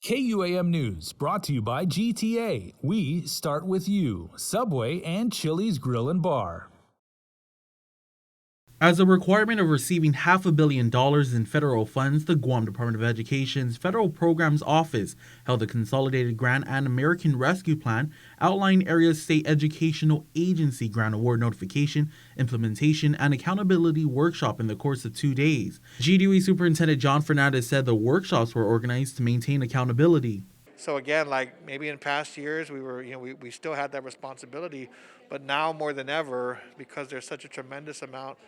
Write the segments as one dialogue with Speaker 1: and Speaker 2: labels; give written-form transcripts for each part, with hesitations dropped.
Speaker 1: KUAM News brought to you by GTA. We start with you, Subway and Chili's Grill and Bar.
Speaker 2: As a requirement of receiving $500 million in federal funds, the Guam Department of Education's Federal Programs Office held a Consolidated Grant and American Rescue Plan outlining areas state educational agency grant award notification, implementation, and accountability workshop in the course of 2 days. GDOE Superintendent John Fernandez said the workshops were organized to maintain accountability.
Speaker 3: So again, like maybe in past years, we still had that responsibility, but now more than ever, because there's such a tremendous amount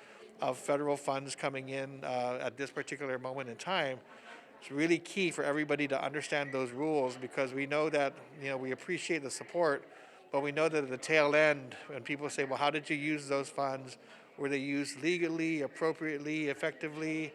Speaker 3: of federal funds coming in at this particular moment in time, it's really key for everybody to understand those rules, because we know that we appreciate the support, but we know that at the tail end, when people say, well, how did you use those funds? Were they used legally, appropriately, effectively?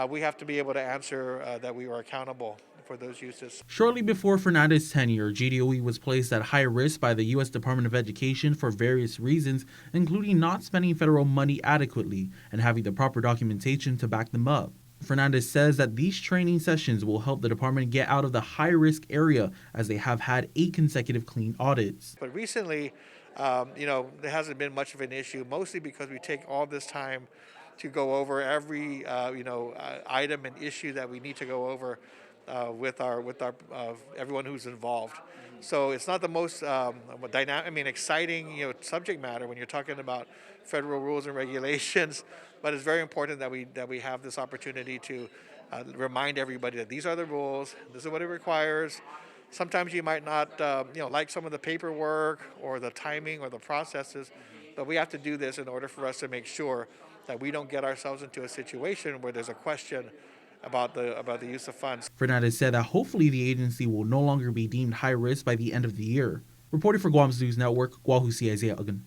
Speaker 3: We have to be able to answer that we are accountable for those uses.
Speaker 2: Shortly before Fernandez's tenure, GDOE was placed at high risk by the U.S. Department of Education for various reasons, including not spending federal money adequately and having the proper documentation to back them up. Fernandez says that these training sessions will help the department get out of the high-risk area, as they have had 8 consecutive clean audits.
Speaker 3: But recently, there hasn't been much of an issue, mostly because we take all this time to go over every item and issue that we need to go over with our everyone who's involved. So it's not the most exciting subject matter when you're talking about federal rules and regulations, but it's very important that we have this opportunity to remind everybody that these are the rules, this is what it requires. Sometimes you might not like some of the paperwork or the timing or the processes, but we have to do this in order for us to make sure that we don't get ourselves into a situation where there's a question about the use of funds.
Speaker 2: Fernandez said that hopefully the agency will no longer be deemed high risk by the end of the year. Reporting for Guam's News Network, Guahu Isaiah Agan.